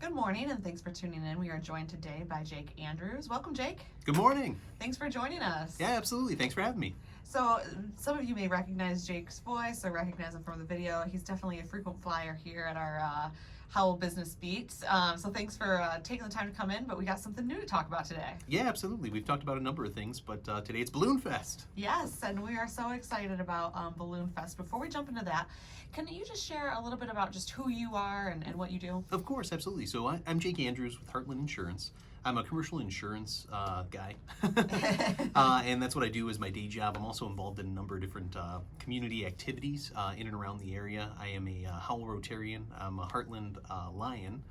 Good morning, and thanks for tuning in. We are joined today by Jake Andrews. Welcome, Jake. Good morning. Thanks for joining us. Yeah, absolutely. Thanks for having me. So, some of you may recognize Jake's voice or recognize him from the video. He's definitely a frequent flyer here at our Howell Business Beat. So, thanks for taking the time to come in, but we got something new to talk about today. Yeah, absolutely. We've talked about a number of things, but today it's Balloonfest. Yes, and we are so excited about Balloonfest. Before we jump into that, can you just share a little bit about just who you are and what you do? Of course, absolutely. So I'm Jake Andrews with Heartland Insurance. I'm a commercial insurance guy, and that's what I do as my day job. I'm also involved in a number of different community activities in and around the area. I am a Howell Rotarian. I'm a Heartland Lion,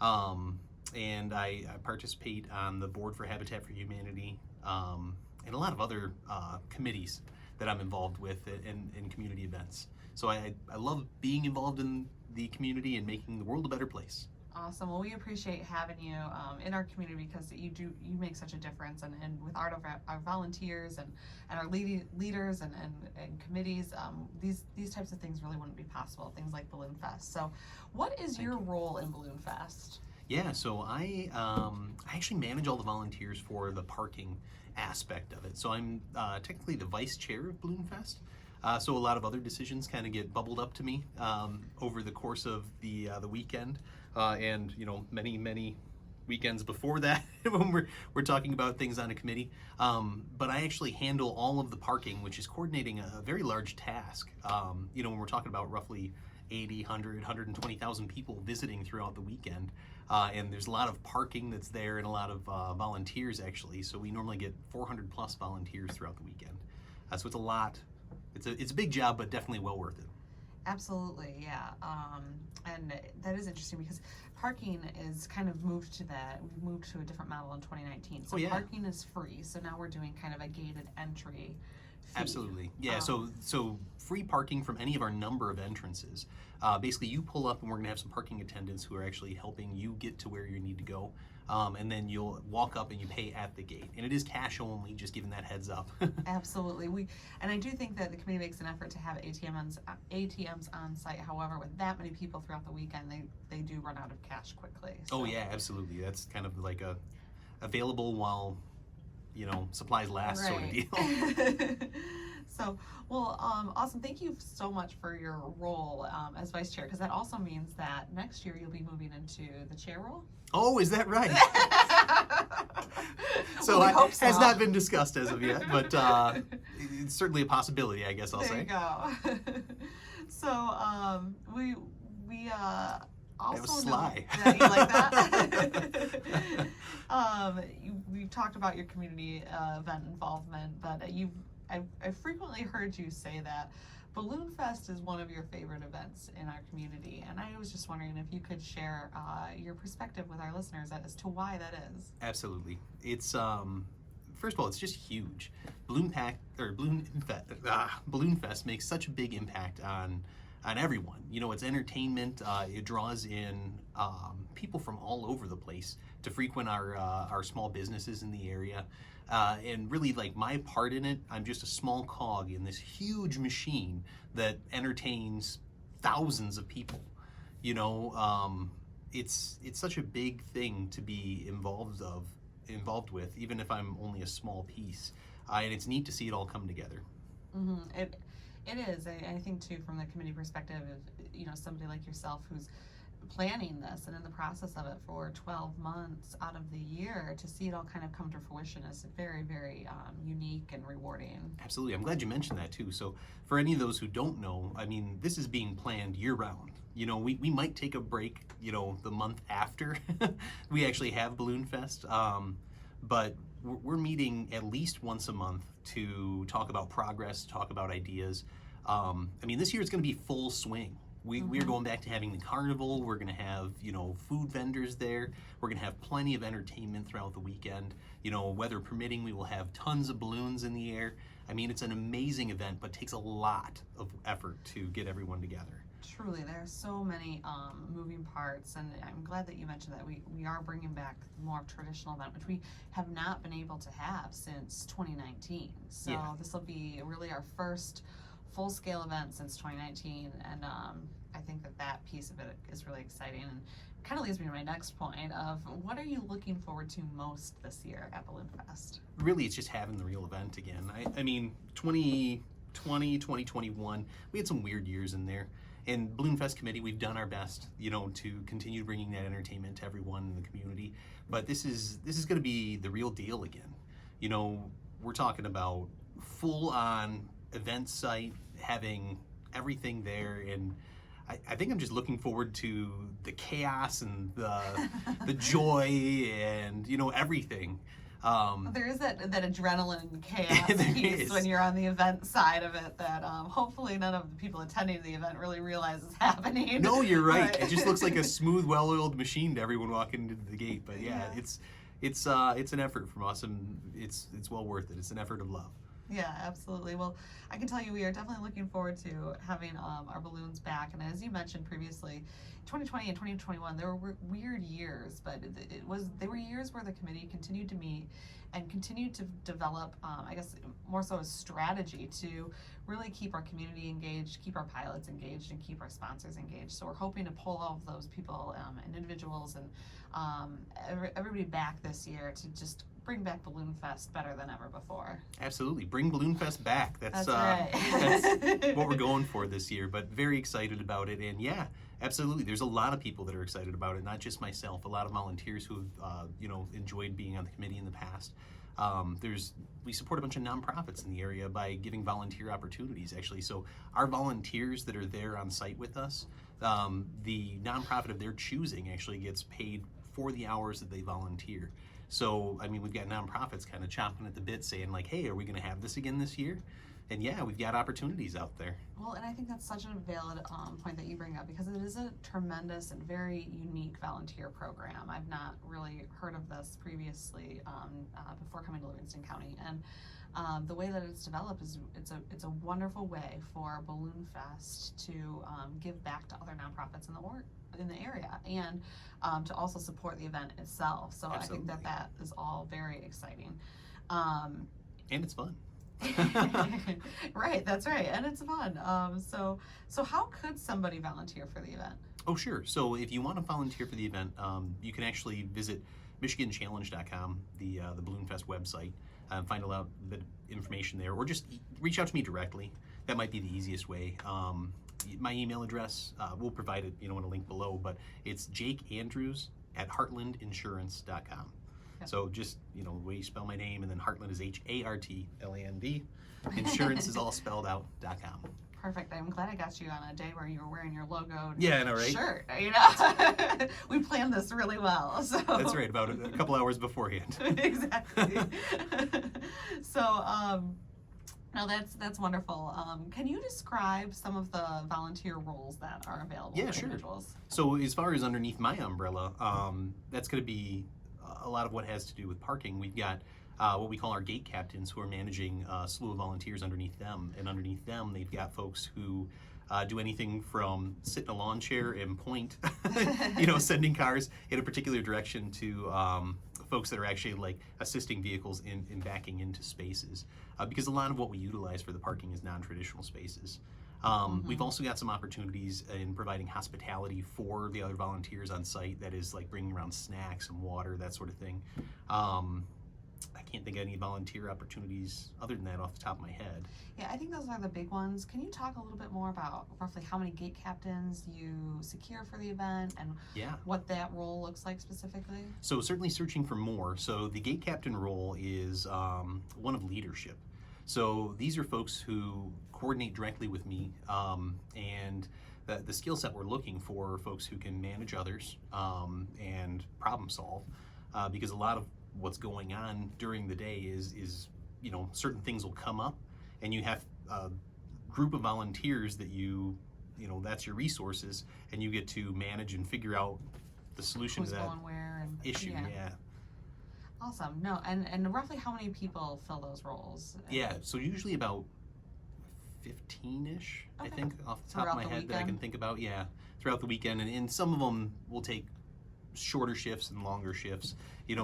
and I participate on the board for Habitat for Humanity and a lot of other committees that I'm involved with in community events. So I love being involved in the community and making the world a better place. Awesome. Well, we appreciate having you in our community because you make such a difference, and with our volunteers and our leaders and committees, these types of things really wouldn't be possible. Things like Balloonfest. So, what is your role in Balloonfest? Yeah, so I actually manage all the volunteers for the parking aspect of it. So I'm technically the vice chair of Balloonfest. So a lot of other decisions kind of get bubbled up to me over the course of the weekend, and many weekends before that when we're talking about things on a committee. But I actually handle all of the parking, which is coordinating a very large task. When we're talking about roughly 80, 100, 120,000 people visiting throughout the weekend. And there's a lot of parking that's there and a lot of volunteers actually. So we normally get 400 plus volunteers throughout the weekend. So it's a lot. It's a big job, but definitely well worth it. Absolutely, yeah. And that is interesting because parking is kind of moved to that. We've moved to a different model in 2019. So parking is free. So now we're doing kind of a gated entry fee. Absolutely, yeah. So free parking from any of our number of entrances. Basically, you pull up and we're going to have some parking attendants who are actually helping you get to where you need to go. And then you'll walk up and you pay at the gate. And it is cash only, just giving that heads up. Absolutely. And I do think that the committee makes an effort to have ATMs on site. However, with that many people throughout the weekend, they do run out of cash quickly. So. Oh yeah, absolutely. That's kind of like a available while supplies last sort of deal. So, well, awesome. Thank you so much for your role as vice chair, because that also means that next year you'll be moving into the chair role. Oh, is that right? So well, it has not been discussed as of yet, but it's certainly a possibility, I guess I'll say. There you go. So we also that was sly. Yeah, you like that? We've talked about your community event involvement, but I've frequently heard you say that Balloonfest is one of your favorite events in our community, and I was just wondering if you could share your perspective with our listeners as to why that is. Absolutely. It's first of all, it's just huge. Balloonfest makes such a big impact on everyone. It's entertainment. It draws in people from all over the place to frequent our small businesses in the area. And really, like, my part in it, I'm just a small cog in this huge machine that entertains thousands of people. It's such a big thing to be involved with, even if I'm only a small piece. And it's neat to see it all come together. Mm-hmm. It is. I think too, from the committee perspective, somebody like yourself who's planning this and in the process of it for 12 months out of the year, to see it all kind of come to fruition is very, very unique and rewarding. Absolutely. I'm glad you mentioned that too. So for any of those who don't know, I mean, this is being planned year round. We might take a break, the month after we actually have Balloonfest, but we're meeting at least once a month to talk about progress, talk about ideas. This year it's going to be full swing. We're going back to having the carnival. We're going to have, food vendors there. We're going to have plenty of entertainment throughout the weekend. Weather permitting, we will have tons of balloons in the air. It's an amazing event, but takes a lot of effort to get everyone together. Truly, there are so many moving parts, and I'm glad that you mentioned that we are bringing back the more traditional event, which we have not been able to have since 2019. So This will be really our first full-scale event since 2019, and I think that piece of it is really exciting. And kind of leads me to my next point of what are you looking forward to most this year at Balloonfest? Really, it's just having the real event again. I mean, 2020, 2021, we had some weird years in there. And Balloonfest committee, we've done our best, to continue bringing that entertainment to everyone in the community. But this is going to be the real deal again. We're talking about full-on event site, having everything there, and I think I'm just looking forward to the chaos and the joy and everything. There is that adrenaline chaos There piece is. when you're on the event side of it that hopefully none of the people attending the event really realize is happening. No, you're right. But- It just looks like a smooth, well-oiled machine to everyone walking into the gate. But yeah, it's an effort from us, and it's well worth it. It's an effort of love. Yeah, absolutely. Well, I can tell you we are definitely looking forward to having our balloons back. And as you mentioned previously, 2020 and 2021, there were weird years, but they were years where the committee continued to meet and continued to develop, I guess, more so a strategy to really keep our community engaged, keep our pilots engaged, and keep our sponsors engaged. So we're hoping to pull all of those people and individuals and everybody back this year to just bring back Balloonfest better than ever before. Absolutely. Bring Balloonfest back. That's right. That's what we're going for this year, but very excited about it. And yeah, absolutely. There's a lot of people that are excited about it, not just myself, a lot of volunteers who have, enjoyed being on the committee in the past. We support a bunch of nonprofits in the area by giving volunteer opportunities, actually. So our volunteers that are there on site with us, the nonprofit of their choosing actually gets paid for the hours that they volunteer. So, I mean, we've got nonprofits kind of chomping at the bit saying like, hey, are we going to have this again this year? And yeah, we've got opportunities out there. Well, and I think that's such a valid point that you bring up because it is a tremendous and very unique volunteer program. I've not really heard of this previously before coming to Livingston County, and the way that it's developed is it's a wonderful way for Balloonfest to give back to other nonprofits in the area and to also support the event itself. So Absolutely. I think that is all very exciting. And it's fun. Right, that's right, and it's fun. So how could somebody volunteer for the event? Oh, sure. So if you want to volunteer for the event, you can actually visit MichiganChallenge.com, the Balloonfest website, find out the information there, or just reach out to me directly. That might be the easiest way. My email address, we'll provide it, in a link below, but it's jakeandrews@heartlandinsurance.com. Yep. So just, the way you spell my name, and then Heartland is Hartland. Insurance is all spelled out.com. Perfect. I'm glad I got you on a day where you were wearing your logo Yeah, I know, right? shirt. We planned this really well. So That's right, about a couple hours beforehand. Exactly. So no, that's wonderful. Can you describe some of the volunteer roles that are available Yeah, for sure. individuals? So as far as underneath my umbrella, that's going to be a lot of what has to do with parking. We've got what we call our gate captains, who are managing a slew of volunteers underneath them. And underneath them, they've got folks who do anything from sit in a lawn chair and point, sending cars in a particular direction, to folks that are actually like assisting vehicles in backing into spaces. Because a lot of what we utilize for the parking is non-traditional spaces. We've also got some opportunities in providing hospitality for the other volunteers on site. That is like bringing around snacks and water, that sort of thing. I can't think of any volunteer opportunities other than that off the top of my head. Yeah, I think those are the big ones. Can you talk a little bit more about roughly how many gate captains you secure for the event and what that role looks like specifically? So certainly searching for more. So the gate captain role is one of leadership. So these are folks who coordinate directly with me, and the skill set we're looking for are folks who can manage others and problem solve, because a lot of what's going on during the day is certain things will come up, and you have a group of volunteers that that's your resources, and you get to manage and figure out the solution Who's to that going where and issue. Yeah. Awesome. No, and roughly how many people fill those roles? Yeah, so usually about 15-ish, I Okay. think, off the top Throughout of my the head that I can weekend? think about. Yeah, throughout the weekend, and some of them will take shorter shifts and longer shifts.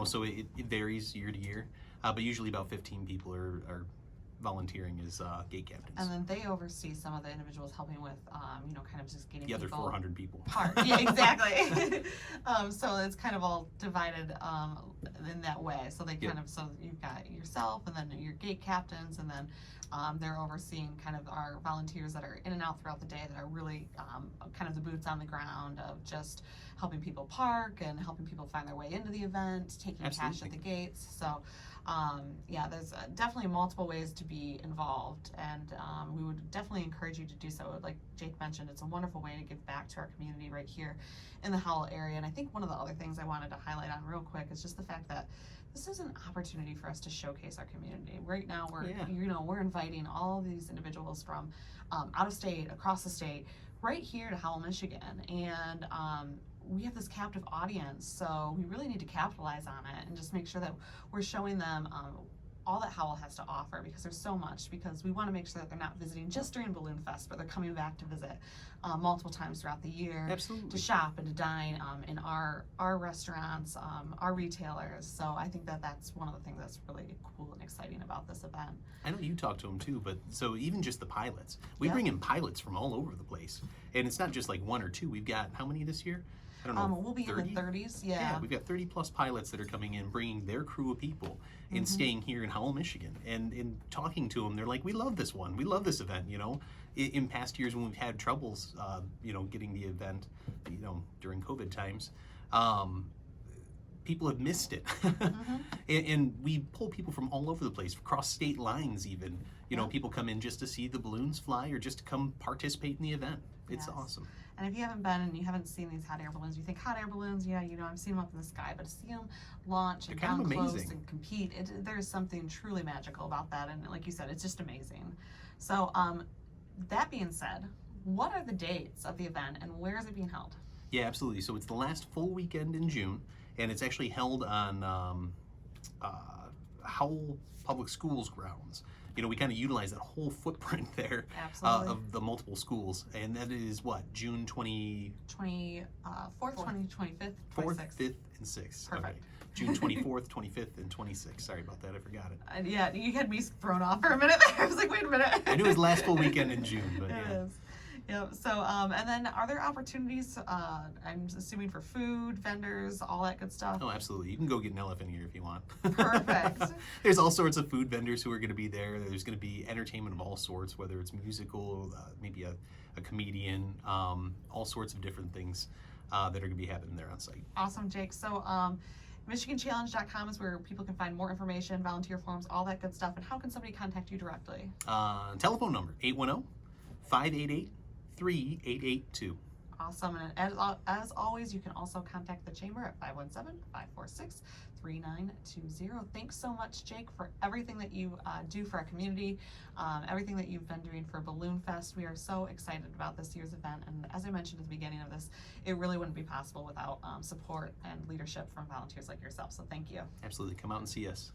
So it varies year to year, but usually about 15 people are volunteering as gate captains. And then they oversee some of the individuals helping with, kind of just getting The other people 400 people. part. Yeah, exactly. So it's kind of all divided in that way. So they Yep. so you've got yourself and then your gate captains, and then they're overseeing kind of our volunteers that are in and out throughout the day that are really kind of the boots on the ground of just helping people park and helping people find their way into the event, taking cash Absolutely. at the gates. So yeah, there's definitely multiple ways to be involved, and we would definitely encourage you to do so. Like Jake mentioned, it's a wonderful way to give back to our community right here in the Howell area. And I think one of the other things I wanted to highlight on real quick is just the fact that this is an opportunity for us to showcase our community. Right now, we're inviting all these individuals from out of state, across the state, right here to Howell, Michigan, and we have this captive audience, so we really need to capitalize on it and just make sure that we're showing them all that Howell has to offer, because there's so much, because we want to make sure that they're not visiting just during Balloonfest, but they're coming back to visit multiple times throughout the year. Absolutely. To shop and to dine in our restaurants, our retailers. So I think that that's one of the things that's really cool and exciting about this event. I know you talked to them too, but so even just the pilots, we Yep. bring in pilots from all over the place, and it's not just like one or two. We've got how many this year? I don't know. We'll be 30? in the 30s, yeah. We've got 30 plus pilots that are coming in, bringing their crew of people and staying here in Howell, Michigan. And in talking to them, they're like, we love this one. We love this event, you know. In past years when we've had troubles, you know, getting the event, you know, during COVID times, people have missed it. And we pull people from all over the place, across state lines even. You know, Yeah. people come in just to see the balloons fly or just to come participate in the event. It's Yes. awesome. And if you haven't been and you haven't seen these hot air balloons, you think hot air balloons, yeah, you know, I've seen them up in the sky, but to see them launch and They're kind down of close amazing. and compete, there's something truly magical about that. And like you said, it's just amazing. So that being said, what are the dates of the event and where is it being held? Yeah, absolutely. So it's the last full weekend in June, and it's actually held on Howell Public Schools grounds. You know, we kind of utilize that whole footprint there Absolutely. of the multiple schools, and that is what, June 24th, 24th, 25th, 26th. 5th, and 6th. Perfect. Okay. June 24th, 25th, and 26th. Sorry about that, I forgot it. Yeah, you had me thrown off for a minute there. I was like, wait a minute. I knew it was last full weekend in June, but It yeah. is. Yep. So, and then are there opportunities, I'm assuming for food, vendors, all that good stuff? Oh, absolutely. You can go get an elephant ear if you want. Perfect. There's all sorts of food vendors who are going to be there. There's going to be entertainment of all sorts, whether it's musical, maybe a comedian, all sorts of different things that are going to be happening there on site. Awesome, Jake. So, MichiganChallenge.com is where people can find more information, volunteer forms, all that good stuff. And how can somebody contact you directly? Telephone number, 810-588-3882. Awesome. And as always, you can also contact the Chamber at 517-546-3920. Thanks so much, Jake, for everything that you do for our community, everything that you've been doing for Balloonfest. We are so excited about this year's event. And as I mentioned at the beginning of this, it really wouldn't be possible without support and leadership from volunteers like yourself. So thank you. Absolutely. Come out and see us.